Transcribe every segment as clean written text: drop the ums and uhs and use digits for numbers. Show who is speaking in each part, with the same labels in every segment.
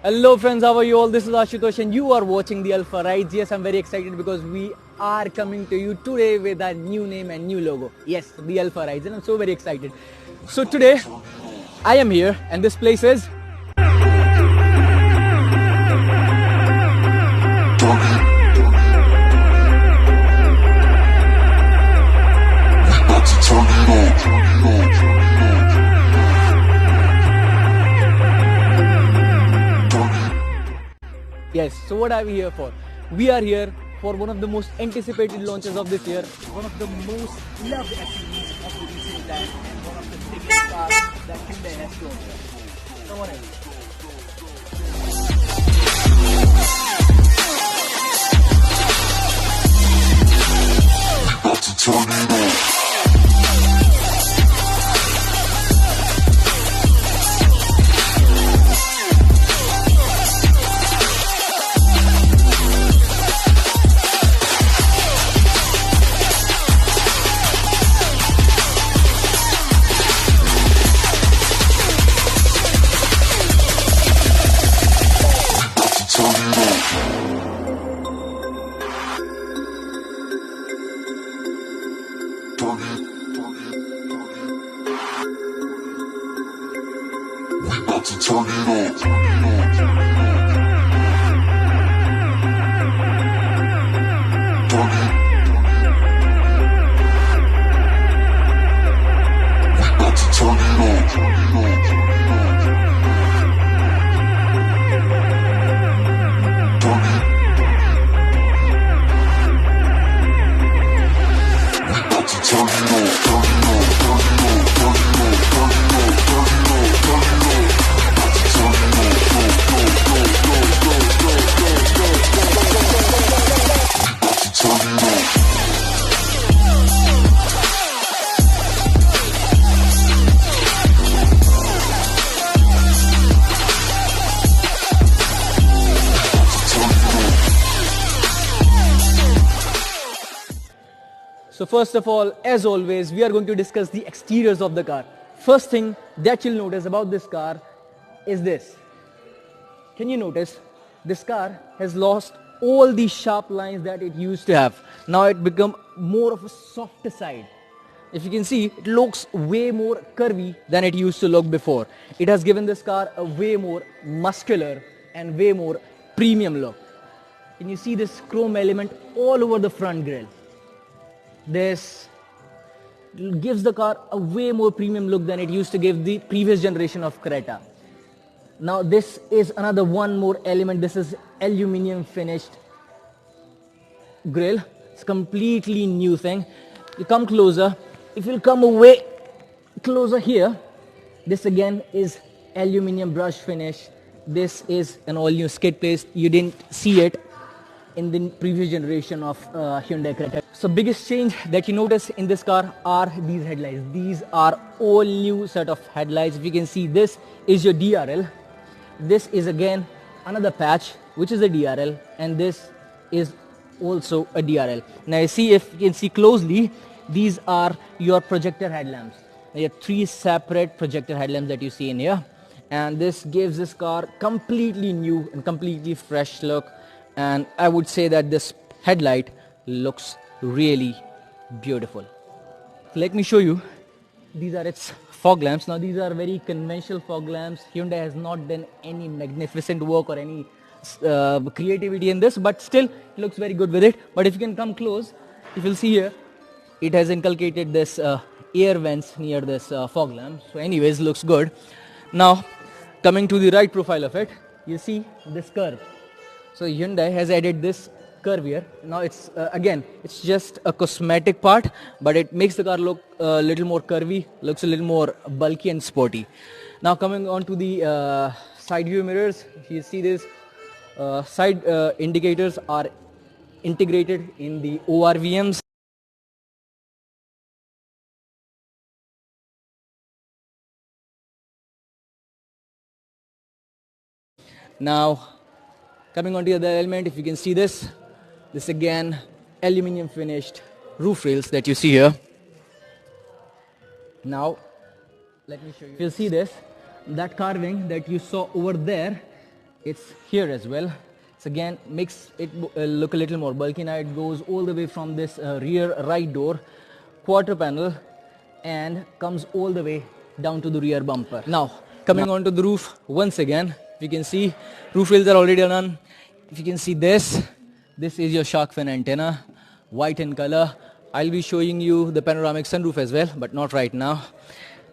Speaker 1: Hello friends, how are you all? This is Ashutosh and you are watching the Alpha Rides. Yes, I'm very excited because we are coming to you today with our new name and new logo. Yes, the Alpha Rides, and I'm so very excited. So today, I am here and this place is... Yes, so what are we here for? We are here for one of the most anticipated launches of this year, one of the most loved SUVs of the recent times, and one of the biggest cars that Hyundai has launched. Come on in. So first of all, as always, we are going to discuss the exteriors of the car. First thing that you'll notice about this car is this. Can you notice? This car has lost all the sharp lines that it used to have. Now it become more of a softer side. If you can see, it looks way more curvy than it used to look before. It has given this car a way more muscular and way more premium look. Can you see this chrome element all over the front grille? This gives the car a way more premium look than it used to give the previous generation of Creta. Now this is another one more element. This is aluminium finished grille. It's completely new thing. You come closer. If you'll come away closer here, this again is aluminium brush finish. This is an all new skid plate. You didn't see it in the previous generation of Hyundai Creta. So biggest change that you notice in this car are these headlights. These are all new set of headlights. If you can see, this is your DRL. This is again another patch which is a DRL, and this is also a DRL. Now you see, if you can see closely, these are your projector headlamps. There are three separate projector headlamps that you see in here, and this gives this car completely new and completely fresh look. And I would say that this headlight looks really beautiful. Let me show you. These are its fog lamps. Now these are very conventional fog lamps. Hyundai has not done any magnificent work or any creativity in this, but still it looks very good with it. But if you can come close, if you'll see here, it has inculcated this air vents near this fog lamp. So anyways, looks good. Now coming to the right profile of it, you see this curve. So Hyundai has added this curve here. Now it's again, it's just a cosmetic part, but it makes the car look a little more curvy, looks a little more bulky and sporty. Now coming on to the side view mirrors, you see this side indicators are integrated in the ORVMs. Now coming on to the other element, if you can see this again aluminium finished roof rails that you see here. Now let me show you. If you see this, that carving that you saw over there it's here as well. So again, makes it look a little more bulky. Now it goes all the way from this rear right door, quarter panel, and comes all the way down to the rear bumper. Now coming on to the roof once again, if you can see, roof rails are already done. If you can see this is your shark fin antenna, white in color. I'll be showing you the panoramic sunroof as well, but not right now.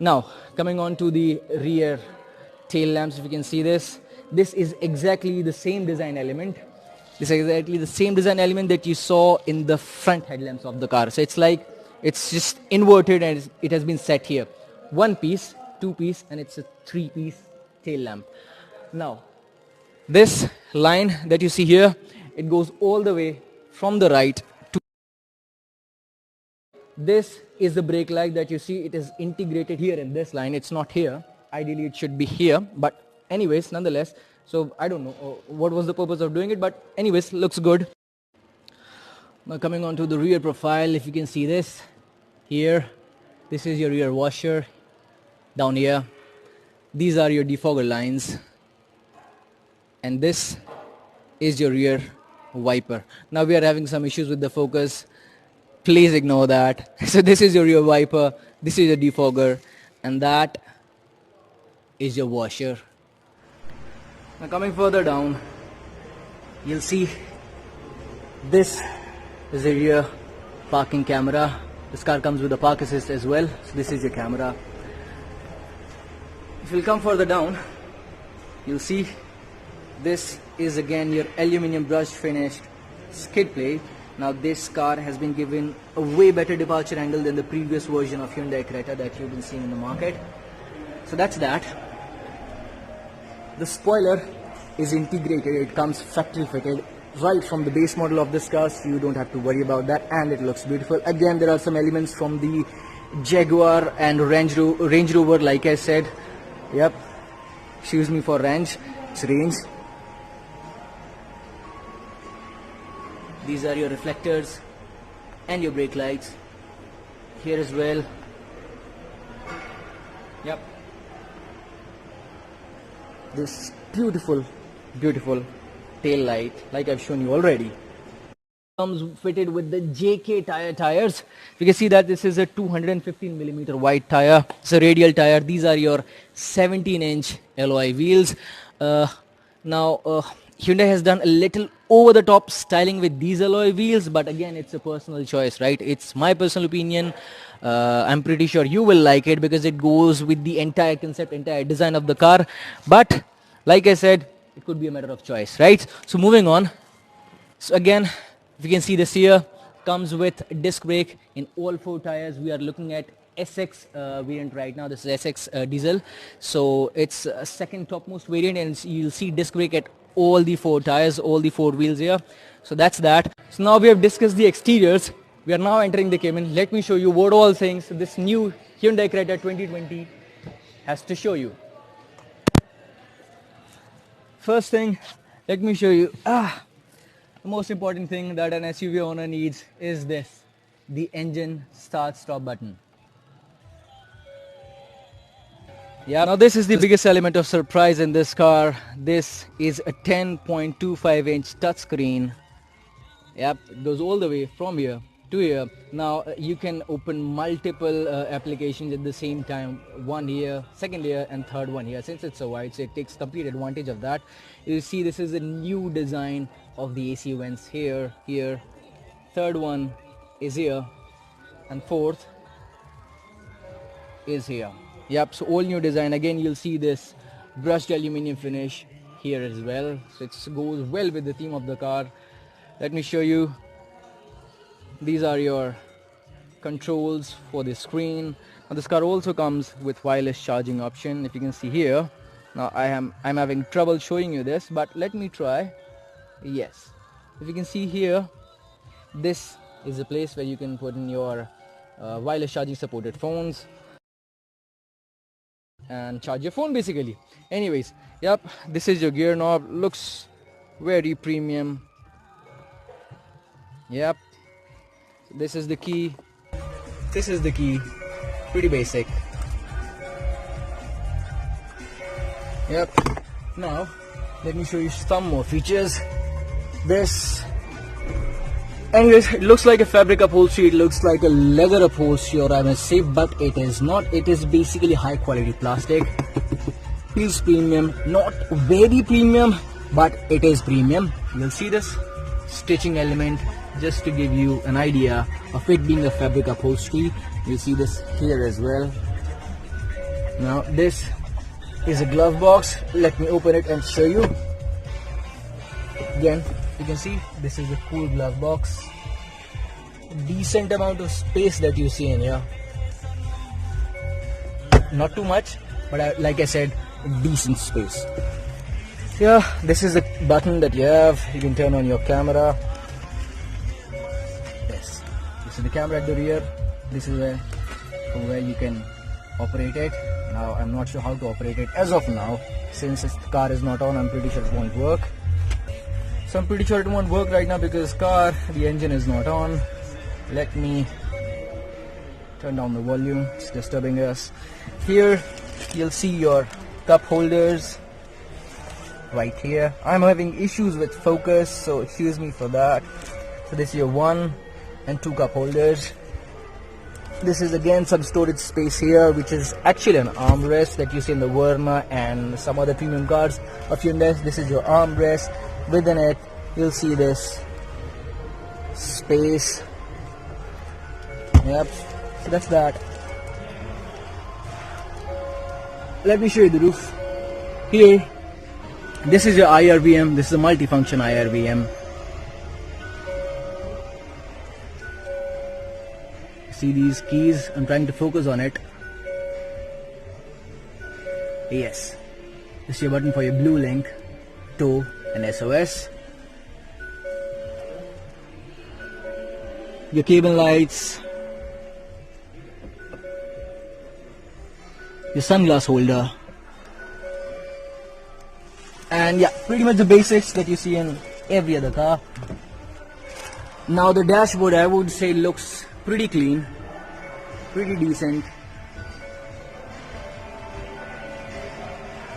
Speaker 1: Now coming on to the rear tail lamps, if you can see this is exactly the same design element. This is exactly the same design element that you saw in the front headlamps of the car. So it's like it's just inverted and it has been set here. One piece, two piece, and it's a three piece tail lamp. Now this line that you see here, it goes all the way from the right to this is the brake light that you see. It is integrated here in this line. It's not here. Ideally it should be here, but anyways, nonetheless, so I don't know what was the purpose of doing it, but anyways, looks good. Now coming on to the rear profile, if you can see this here, this is your rear washer. Down here, these are your defogger lines, and this is your rear wiper. Now we are having some issues with the focus, please ignore that. So this is your rear wiper, this is your defogger, and that is your washer. Now coming further down, you'll see this is a rear parking camera. This car comes with a park assist as well, so this is your camera. If you'll come further down, you'll see this is again your aluminum brush finished skid plate. Now this car has been given a way better departure angle than the previous version of Hyundai Creta that you've been seeing in the market. So that's that. The spoiler is integrated, it comes factory fitted right from the base model of this car, so you don't have to worry about that, and it looks beautiful. Again, there are some elements from the Jaguar and Range Rover, like I said. Yep, excuse me for range, it's range. These are your reflectors and your brake lights here as well. Yep, this beautiful tail light, like I've shown you already, comes fitted with the JK tires. You can see that this is a 215mm wide tire. It's a radial tire. These are your 17-inch alloy wheels. Now Hyundai has done a little over the top styling with these alloy wheels, but again, it's a personal choice, right? It's my personal opinion. I'm pretty sure you will like it because it goes with the entire concept, entire design of the car. But like I said, it could be a matter of choice, right? So moving on. So again, if you can see this here, comes with disc brake in all four tires. We are looking at SX variant right now. This is SX diesel. So it's a second topmost variant, and you'll see disc brake at all the four tires, all the four wheels here. So that's that. So now we have discussed the exteriors. We are now entering the cabin. Let me show you what all things this new Hyundai Creta 2020 has to show you. First thing, let me show you the most important thing that an SUV owner needs is this, the engine start stop button. Yeah, now this is the biggest element of surprise in this car. This is a 10.25-inch touchscreen. Yep, it goes all the way from here to here. Now you can open multiple applications at the same time, one here, second here, and third one here. Since it's so wide, so it takes complete advantage of that. You see, this is a new design of the AC vents here, here. Third one is here, and fourth is here. Yep, so all new design. Again, you'll see this brushed aluminum finish here as well. So it goes well with the theme of the car. Let me show you. These are your controls for the screen. Now this car also comes with wireless charging option. If you can see here, now I'm having trouble showing you this, but let me try. Yes, if you can see here, this is a place where you can put in your wireless charging supported phones and charge your phone basically. Anyways, yep, this is your gear knob. Looks very premium. Yep, this is the key. This is the key. Pretty basic. Yep. Now Let me show you some more features. This, anyways, it looks like a fabric upholstery, it looks like a leather upholstery, or I must say, but it is not. It is basically high quality plastic. Feels premium, not very premium, but it is premium. You'll see this stitching element, just to give you an idea of it being a fabric upholstery. You'll see this here as well. Now this is a glove box. Let me open it and show you. Again, you can see this is a cool glove box. Decent amount of space that you see in here. Not too much, but like I said, decent space. Yeah, this is the button that you have. You can turn on your camera. Yes, this is the camera at the rear. This is where you can operate it. Now I'm not sure how to operate it as of now, since the car is not on. I'm pretty sure it won't work. So I'm pretty sure it won't work right now because the engine is not on. Let me turn down the volume, it's disturbing us. Here you'll see your cup holders right here. I'm having issues with focus, so excuse me for that. So this is your 1 and 2 cup holders. This is again some storage space here, which is actually an armrest that you see in the Verna and some other premium cars of Hyundai. This is your armrest. Within it you'll see this space. Yep, so that's that. Let me show you the roof. Here, this is your IRVM. This is a multifunction IRVM. See these keys? I'm trying to focus on it. Yes, this is your button for your blue link, tow and SOS. Your cabin lights, your sunglass holder, and yeah, pretty much the basics that you see in every other car. Now the dashboard, I would say, looks pretty clean, pretty decent.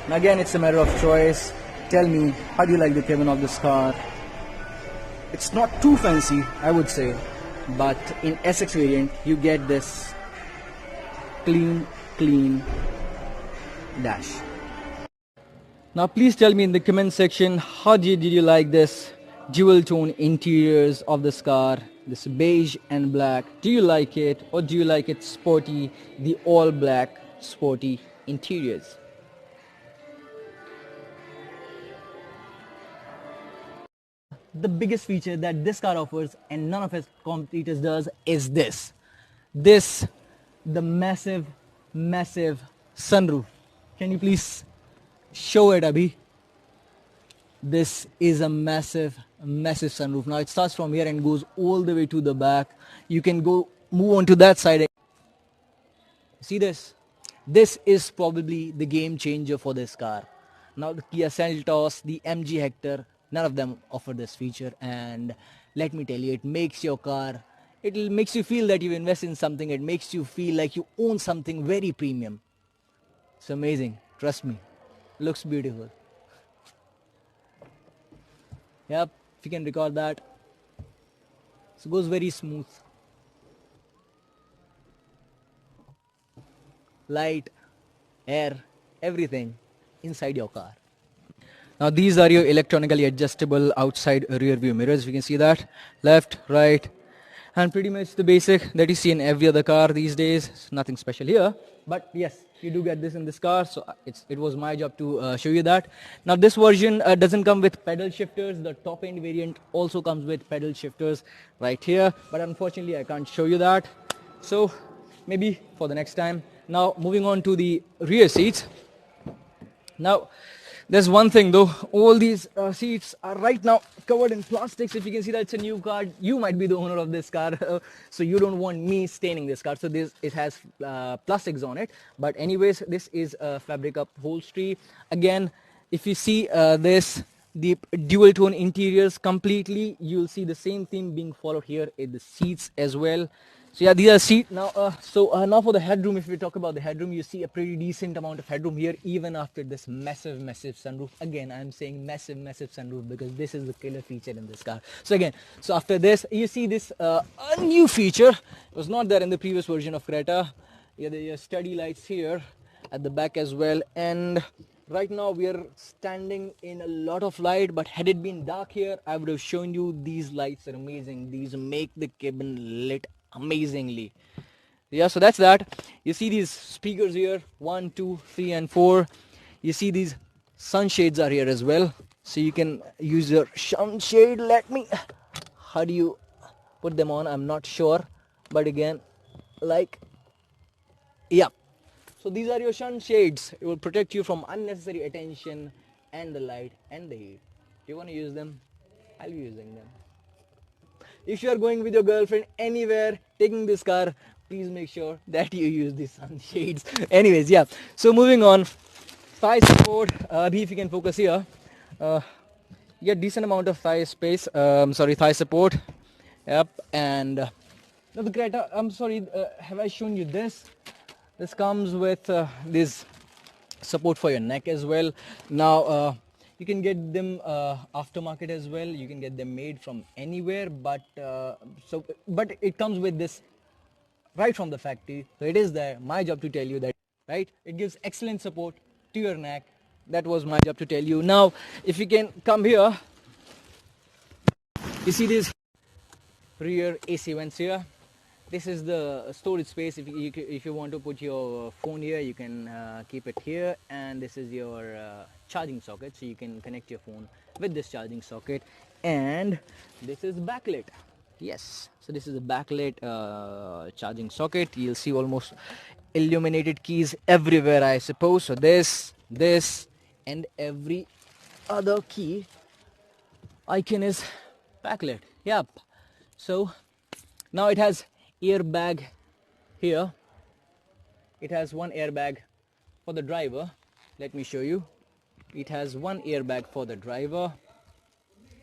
Speaker 1: And again, it's a matter of choice. Tell me, how do you like the cabin of this car? It's not too fancy, I would say, but in SX variant you get this clean dash. Now please tell me in the comment section, how did you like this dual tone interiors of this car, this beige and black? Do you like it, or do you like it sporty, the all black sporty interiors? The biggest feature that this car offers and none of its competitors does is the massive sunroof. Can you please show it, Abhi? This is a massive sunroof. Now it starts from here and goes all the way to the back. You can move on to that side. See this? This is probably the game changer for this car. Now the Kia Seltos, the MG Hector, none of them offer this feature, and let me tell you, it makes your car, it makes you feel that you invest in something. It makes you feel like you own something very premium. It's amazing, trust me. Looks beautiful. Yep, if you can record that. So it goes very smooth. Light, air, everything inside your car. Now these are your electronically adjustable outside rear view mirrors. You can see that, left, right, and pretty much the basic that you see in every other car these days. It's nothing special here, but yes, you do get this in this car, so it was my job to show you that. Now this version doesn't come with pedal shifters. The top end variant also comes with pedal shifters right here, but unfortunately I can't show you that, so maybe for the next time. Now moving on to the rear seats. Now there's one thing though, all these seats are right now covered in plastics. If you can see that it's a new car, you might be the owner of this car, so you don't want me staining this car. So it has plastics on it. But anyways, this is fabric upholstery. Again, if you see the dual tone interiors completely, you'll see the same theme being followed here in the seats as well. So yeah, these are seat now. Now for the headroom. If we talk about the headroom, you see a pretty decent amount of headroom here, even after this massive, massive sunroof. Again, I'm saying massive, massive sunroof because this is the killer feature in this car. So after this, you see this a new feature. It was not there in the previous version of Creta. Yeah, there are study lights here at the back as well, and right now we are standing in a lot of light, but had it been dark here, I would have shown you these lights are amazing. These make the cabin lit amazingly. Yeah, so that's that. You see these speakers here, 1, 2, 3 and 4. You see these sunshades are here as well, so you can use your sunshade. How do you put them on? I'm not sure, but again, like, yeah, so these are your sunshades. It will protect you from unnecessary attention and the light and the heat. You want to use them? I'll be using them. If you are going with your girlfriend anywhere taking this car, please make sure that you use the sunshades. Anyways, yeah, so moving on. Thigh support, if you can focus here, you get decent amount of thigh space, thigh support. Yep. And now the Creta, I'm sorry, have I shown you this? This comes with this support for your neck as well. Now you can get them aftermarket as well. You can get them made from anywhere, but it comes with this right from the factory. So it is there. My job to tell you that, right? It gives excellent support to your neck. That was my job to tell you. Now, if you can come here, you see these rear AC vents here. This is the storage space. If you want to put your phone here, you can keep it here, and this is your charging socket, so you can connect your phone with this charging socket. And this is backlit. Yes, so this is a backlit charging socket. You'll see almost illuminated keys everywhere, I suppose. So this and every other key icon is backlit. Yep. So now it has airbag here. It has one airbag for the driver. Let me show you. It has one airbag for the driver. It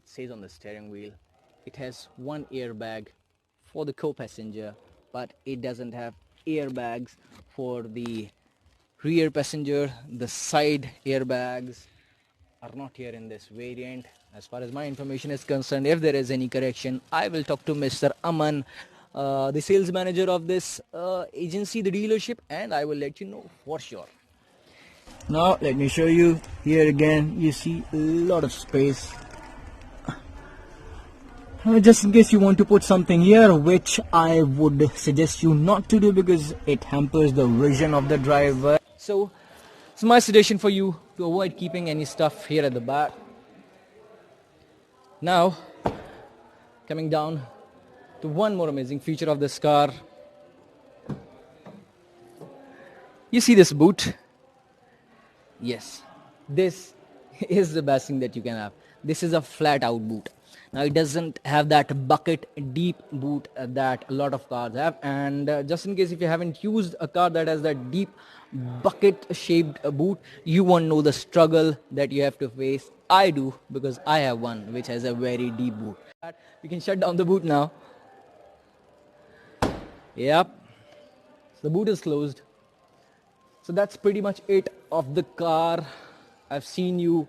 Speaker 1: says on the steering wheel. It has one airbag for the co-passenger, but it doesn't have airbags for the rear passenger. The side airbags are not here in this variant. As far as my information is concerned, if there is any correction, I will talk to Mr. Aman, the sales manager of this agency, the dealership, and I will let you know for sure. Now let me show you. Here again you see a lot of space. Just in case you want to put something here, which I would suggest you not to do because it hampers the vision of the driver. So it's my suggestion for you to avoid keeping any stuff here at the back. Now, coming down to one more amazing feature of this car. You see this boot? Yes, this is the best thing that you can have. This is a flat out boot. Now it doesn't have that bucket deep boot that a lot of cars have, and just in case if you haven't used a car that has that deep bucket shaped boot, you won't know the struggle that you have to face. I do, because I have one which has a very deep boot. You can shut down the boot now. Yep, so the boot is closed. So that's pretty much it of the car. I've seen you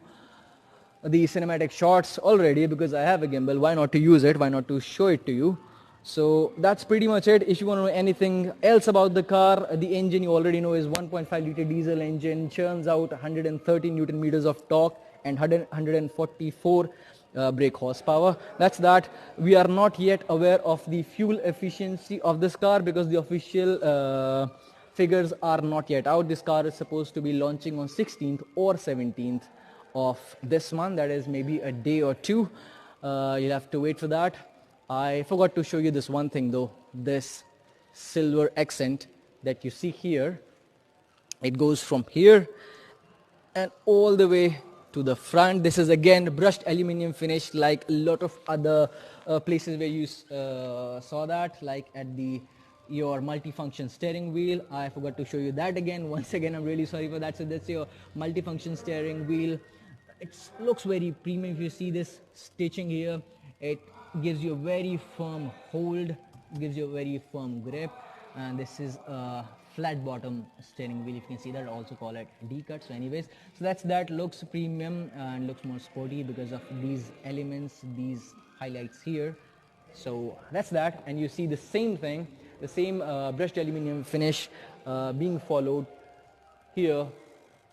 Speaker 1: the cinematic shots already because I have a gimbal. Why not to use it? Why not to show it to you? So that's pretty much it. If you want to know anything else about the car, the engine you already know is 1.5 liter diesel engine, churns out 130 Newton meters of torque and 144 brake horsepower. That's that. We are not yet aware of the fuel efficiency of this car because the official figures are not yet out. This car is supposed to be launching on 16th or 17th of this month. That is maybe a day or two. You'll have to wait for that. I forgot to show you this one thing though. This silver accent that you see here, it goes from here and all the way to the front. This is again brushed aluminum finish like a lot of other places where you saw that, like at your multifunction steering wheel. I forgot to show you that again. Once again, I'm really sorry for that. So that's your multifunction steering wheel. It looks very premium. If you see this stitching here, it gives you a very firm hold, gives you a very firm grip, and this is a flat bottom steering wheel. If you can see that, also call it D-cut. So anyways, so that looks premium and looks more sporty because of these elements, these highlights here. So that's that, and you see the same thing, the same brushed aluminum finish being followed here.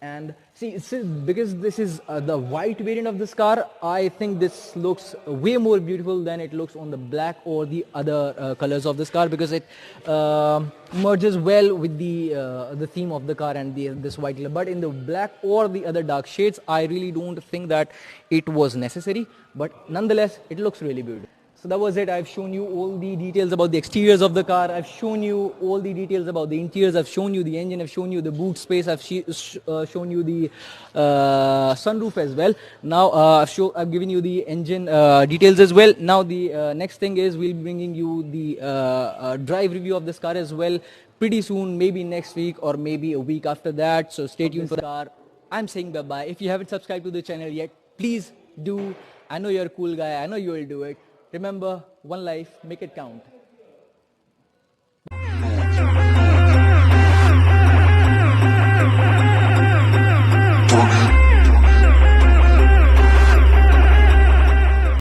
Speaker 1: And see, because this is the white variant of this car, I think this looks way more beautiful than it looks on the black or the other colors of this car, because it merges well with the theme of the car and this white color. But in the black or the other dark shades, I really don't think that it was necessary, but nonetheless it looks really beautiful. So that was it. I've shown you all the details about the exteriors of the car. I've shown you all the details about the interiors. I've shown you the engine. I've shown you the boot space. I've shown you the sunroof as well. Now I've given you the engine details as well. Now the next thing is we'll be bringing you the drive review of this car as well pretty soon, maybe next week or maybe a week after that. So stay tuned for the car. I'm saying bye-bye. If you haven't subscribed to the channel yet, please do. I know you're a cool guy. I know you will do it. Remember, one life, make it count.